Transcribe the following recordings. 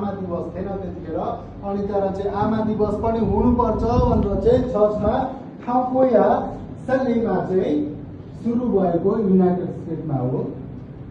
आमा दिवस थिएन त्यतिखेर अनि तर चाहिँ आमा दिवस पनि हुनुपर्छ भनेर चाहिँ चर्चमा थापोया सल्लीमा चाहिँ सुरु भएको युनाइटेड स्टेटमा हो।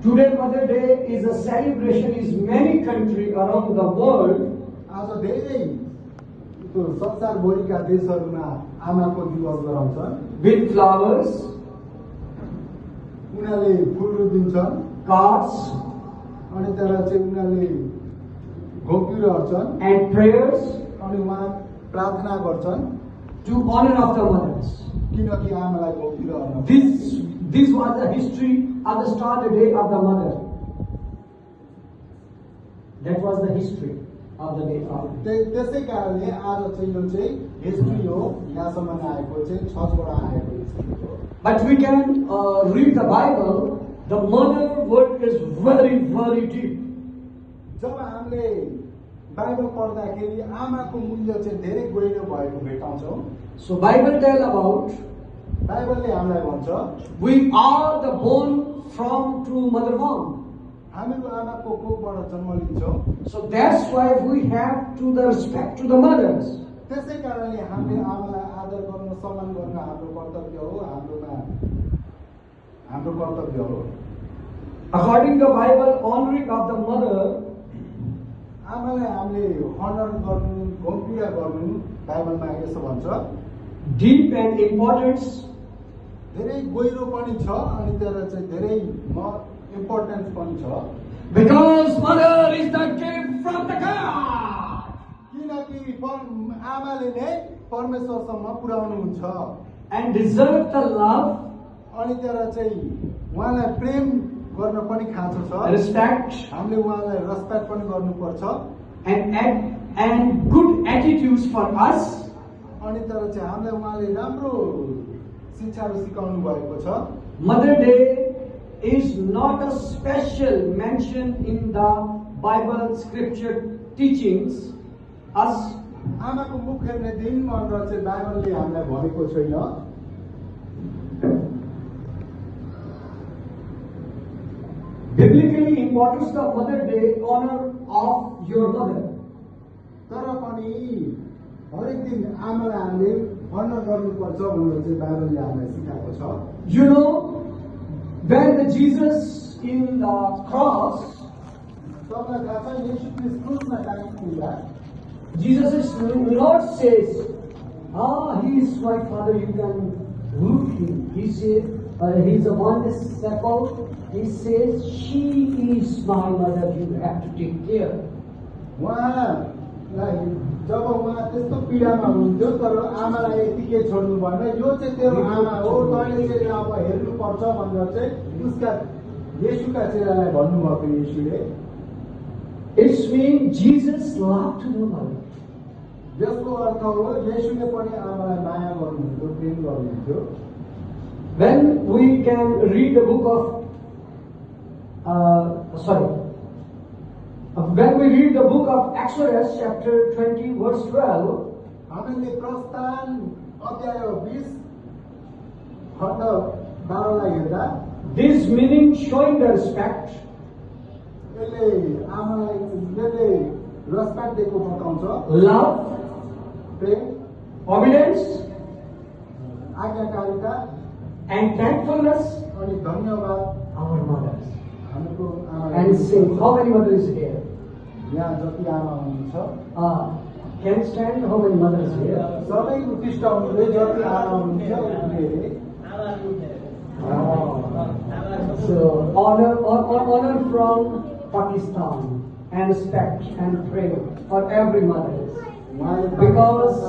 Today Mother Day is a celebration in many countries around the world. आज धेरै त्यो संसारभरिका देशहरूमा आमाको दिवस गराउँछन्। With flowers, उनीहरूले फुल रोपिदिन्छन्, cards, अनि तर चाहिँ उनीहरूले घोप्टिलो हर्छन् and prayers अनि उहाँ प्रार्थना गर्छन् to honor of the mothers. किनकि आमालाई घोप्टिलो हर्न। This was the history of the start the day of the mother. That was the history of the day of. त्यसै कारणले आज चाहिँ यो चाहिँ हिस्ट्री हो, यहाँसम्म आएको चाहिँ छबाट आएको हिस्ट्री हो। But we can read the Bible. The mother word is very, very deep. जब हामीले बाइबल पढ्दाखेरि आमाको मूल्य चाहिँ धेरै गहिरो भएको भेटाउँछौँ। So Bible tell about बाइबलले हामीलाई भन्छ we are the born from true mother womb. हामीहरू आमाको कोखबाट जन्म लिन्छौँ। So that's why we have to the respect to the mothers. त्यसै कारणले हामीले आमालाई आदर गर्न सम्मान गर्न हाम्रो कर्तव्य हो, हाम्रो कर्तव्य हो। According to the Bible, honoring of the mother आमालाई हामीले हनर गर्नु, घोम्पिया गर्नु बाइबलमा यसो भन्छ। deep and importance. धेरै गहिरो पनि छ अनि तर चाहिँ धेरै इम्पोर्टेन्स पनि छ। Because mother is the gift from the God. किनकि आमाले नै परमेश्वरसम्म पुर्याउनुहुन्छ And deserve the love, अनि तर चाहिँ उहाँलाई प्रेम गर्न पनि खाँचो छ। respect, हामीले उहाँलाई रेस्पेक्ट पनि गर्नुपर्छ and good attitudes for us. अनि तर चाहिँ हामीलाई उहाँले राम्रो शिक्षाहरू सिकाउनु भएको छ। Mother Day is not a special mention in the Bible scripture teachings. Us आमाको मुख हेर्ने दिन भनेर चाहिँ बाइबलले हामीलाई भनेको छैन। biblically importance of Mother Day, honor of your mother. तर पनि हरेक दिन आमालाई हामीले हनर गर्नुपर्छ भनेर चाहिँ बाइबलले हामीलाई सिकाएको छ। You know, when the Jesus in the cross, तपाईँलाई थाहा छ येशू ख्रीष्ट क्रुसमा टाँगिँदा Jesus' Lord says, he is my father, you can look him. He says, he's a one disciple. He says, she is my mother, you have to take care. उहाँलाई जब उहाँ त्यस्तो पीडामा हुनुहुन्थ्यो तर आमालाई यतिकै छोड्नु भएन, यो चाहिँ तेरो आमा हो, तैँले चाहिँ अब हेर्नुपर्छ भनेर चाहिँ उसका येशूका चेलालाई भन्नुभएको येशूले। It's mean Jesus loved the mother. यसको अर्थ हो येशूले पनि आमालाई माया गर्नुहुन्थ्यो, प्रेम गर्नुहुन्थ्यो। When we can read the book of when we read the book of Exodus chapter 20 verse 12, हामीले प्रस्थान अध्याय 20 खण्ड 12 लाई हेर्दा this meaning showing the respect, यसले आमालाई रेस्पेक्ट दिएको बताउँछ। love, Prem, obedience, आज्ञाकारिता and thankfulness अनि धन्यवाद our mothers. हाम्रो आमा। And sing. How many mothers here? यहाँ जति आमा हुनुहुन्छ Can stand? How many mothers here? सबै उत्कृष्ट हुनुहुन्थ्यो, जति आमा हुनुहुन्छ उनीहरूले। So honor from Pakistan and respect and prayer for every mother. Because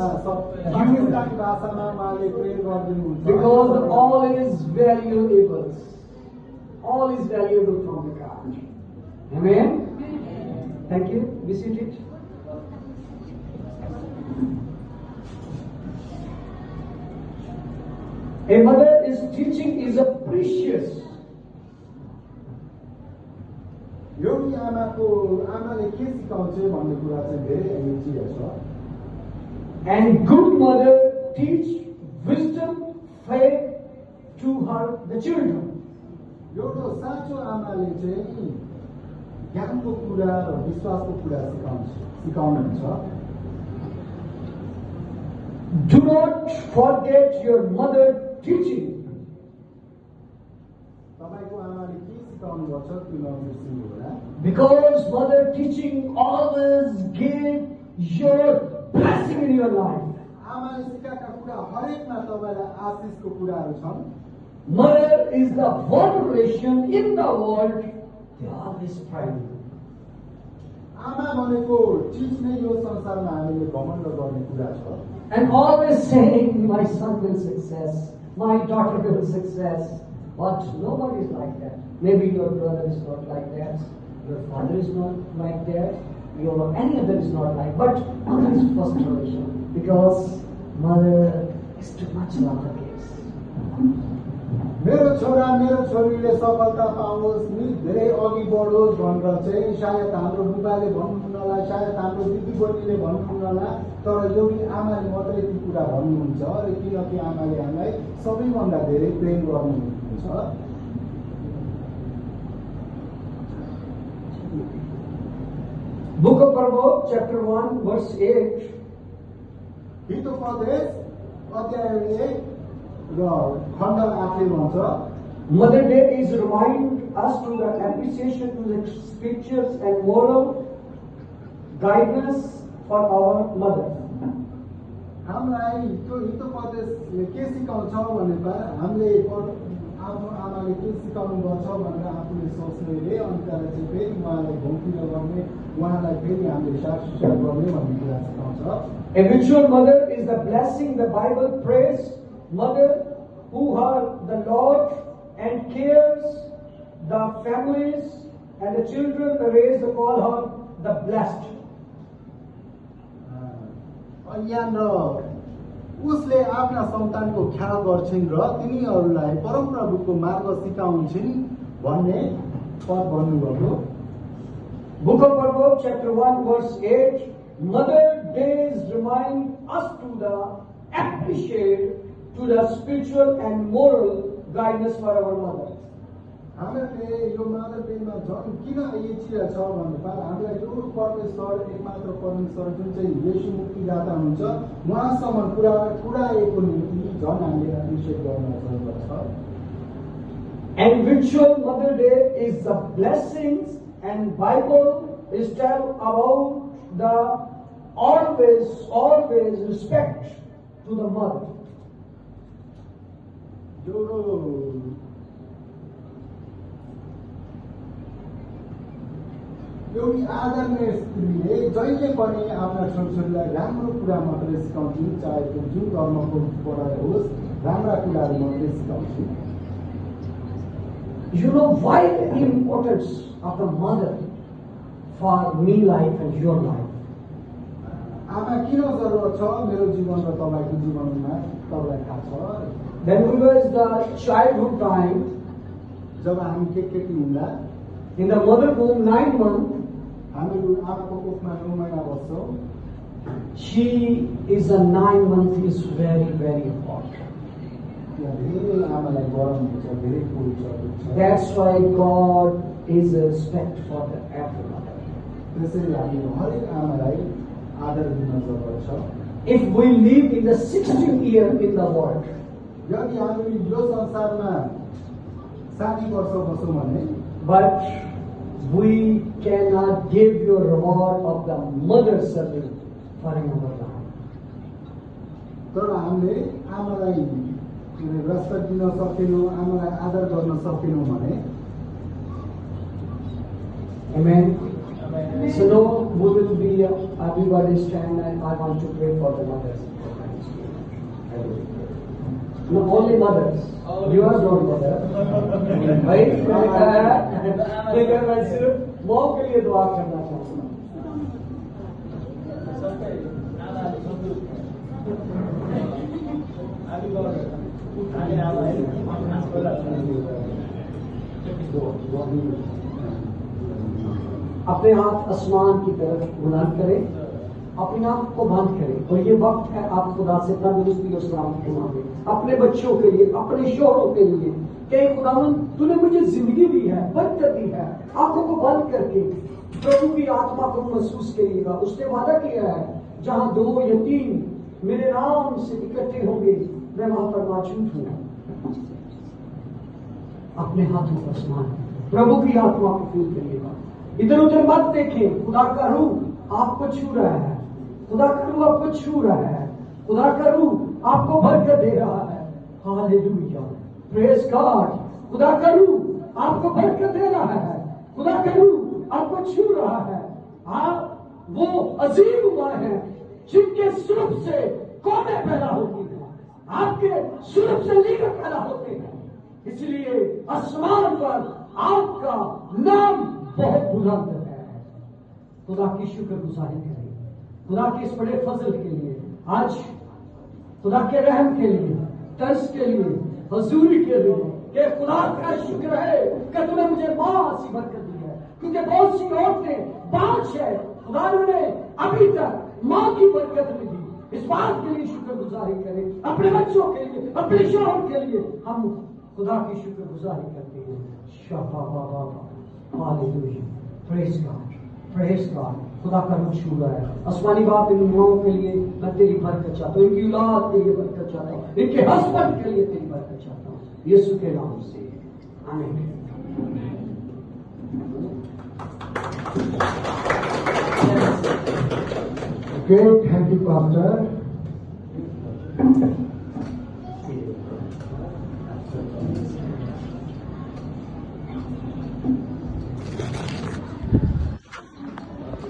Pakistani भाषामा उहाँले प्रेम गरिदिनुहुन्छ। Because all is valuable. All is valuable from the God. Amen? Thank you. Be seated. A mother is teaching is a precious. एउटी आमाले के सिकाउँछ भन्ने कुरा चाहिँ धेरै अनिश्चित छ। And good mother teach wisdom, faith to her the children. एउटा साँचो आमाले चाहिँ ज्ञानको कुरा र विश्वासको कुरा सिकाउनुहुन्छ। Do not forget your mother teaching. तपाईको आमाले के सिकाउनु गर्छ त्यो नबिर्सिनु होला। Because mother teaching always give your blessing in your life. आमाले सिकाएका कुरा हरेकमा तपाईलाई आशिषको कुराहरू छन्। Mother is the one relation in the world they always pride. आमा भनेको चीज नै यो संसारमा हामीले घमण्ड गर्ने कुरा छ। And always saying, my son will success, my daughter will success. But nobody is like that. Maybe your brother is not like that, your father is not like that, your any other is not like. But mother is first relation because mother is too much of the case. मेरो छोरा मेरो छोरीले सफलता पाओस् नि धेरै अघि बढोस् भनेर चाहिँ सायद हाम्रो बुबाले भन्नुहुन्नला, सायद हाम्रो दिदीबहिनीले भन्नुहुन्नला, तर एउटी आमाले मात्रै ती कुरा भन्नुहुन्छ। र किनकि आमाले हामीलाई सबैभन्दा धेरै प्रेम गर्नुहुन्छ। Book of Proverbs, chapter 1, verse 8. Hitopadesha अध्याय 1 र खण्ड 8 भन्छ, Mother Day is remind us to the appreciation to the scriptures and moral guidance for our mother. हामीलाई त्यो हितोपदेशले के सिकाउँछ भनेर हामीले आफ्नो आमाले के सिकाउनु गर्छ भनेर आफूले सोच्नेले अनि त्यसलाई चाहिँ फेरि उहाँलाई घुमफिर गर्ने, उहाँलाई फेरि हामीले साथ गर्ने भन्ने कुरा सिकाउँछ। A virtual mother is the blessing the Bible prays. Mother who are the Lord and cares the families and the children the raised call her the blessed. यहाँनिर उसले आफ्ना सन्तानको ख्याल गर्छिन् र तिनीहरूलाई परमप्रभुको मार्ग सिकाउँछिन् भन्ने पद भन्नुभएको। Book of Proverbs, chapter 1, verse 8. Mother days remind us to the appreciate to the spiritual and moral guidance for our mother. हामीले यो मदर डेमा झन् किन इच्छा छ भन्दा हामीलाई यो परमेश्वर एकमात्र परमेश्वर जुन चाहिँ येशू मुक्तिदाता हुनुहुन्छ उहाँसम्म पुर्याएको निम्ति झन् हामीले एप्रिसिएट गर्न जरुरत छ। And virtual Mother Day is the blessings and Bible is tell about the always respect to the mother. एउटी आदरणीय स्त्रीले जहिले पनि आफ्ना छोरीलाई राम्रो कुरा मात्रै सिकाउँछिन्, चाहे त्यो जुन धर्मको पढाइ होस्, राम्रा कुराहरू मात्रै सिकाउँछिन्। You know why the importance of the mother for me life and your life? आमा किन जरुरत छ मेरो जीवन र तपाईको जीवनमा तपाईलाई थाहा छ। When we was the childhood time, जब हामी केटी हुँदा in the mother womb 9 months, हामीहरू आमाको कोखमा 9 महिना बस्छौँ। she is a 9 month is very hot. धेरै आमालाई गरम हुन्छ, धेरै कोही छ। That's why God is a respect for the every mother. त्यसैले हामी हरेक आमालाई आदर दिन जरुरत छ। If we live in the 16th year in the world, यदि हामी यो संसारमा 60 वर्ष बस्छौँ भने but we cannot give you a reward of the mother serving for another life. तर हामीले आमालाई रेस्पेक्ट दिन सकेनौँ, आमालाई आदर गर्न सकेनौँ भने। Amen. So now we will be everybody stand and I want to pray for the mothers. No, only mothers. You are not mother. Right? लेकिन मैं सिर्फ माँ के लिए दुआ करना चाहता हूँ। अपने हाथ आसमान की तरफ बुलंद करें, अपने आप को बंद करें और ये वक्त है आप खुदा से तंदुरुस्ती और सलामती मांगे अपने बच्चों के लिए, अपने शोहरों के लिए, कि खुदावन तूने मुझे जिंदगी दी है, बरकत दी है। आंखों को बंद करके प्रभु की आत्मा को महसूस करिएगा। उसने वादा किया है, जहां 2 या 3 मेरे नाम से इकट्ठे होंगे, मैं वहां पर मौजूद हूं। अपने हाथों पर स्नान, प्रभु की आत्मा को फील करिएगा। इधर उधर मत देखें। खुदा का रूह आपको छू रहा है, खुदा का रूह आपको छू रहा है, खुदा का रूह आपको बरकत दे रहा है। Hallelujah, praise God. खुदा का रूह आपको बरकत दे रहा है, खुदा का रूह आपको छू रहा है। आप वो अजीब हुआ है जिनके सुलभ से कौमें पैदा होती हैं, आपके सुलभ से लीडर पैदा होते हैं। इसलिए आसमान पर आपका नाम बहुत बुलंद है। खुदा की शुक्रगुजारी करें, खुदा के इस बड़े फजल के लिए, आज खुदा के रहम के लिए, तरस के लिए, हजूरी के लिए, कि खुदा का शुक्र है कि तूने मुझे मां सी बरकत दी है। क्योंकि बहुत सी औरतें बाँझ है, खुदा ने अभी तक मां की बरकत नहीं दी। इस बात के लिए शुक्रगुजारी करें, अपने बच्चों के लिए, अपने शौहर के लिए हम खुदा की शुक्रगुजारी करते हैं। Hallelujah, praise God, praise God. खुदा का रूह छू रहा है। आसमानी बाप, इन माओं के लिए मैं तेरी बरकत चाहता हूँ, इनकी औलाद के लिए बरकत चाहता हूँ, इनके हस्बैंड के लिए तेरी बरकत चाहता हूँ, यीशु के नाम से, आमीन। Okay, thank you, Pastor.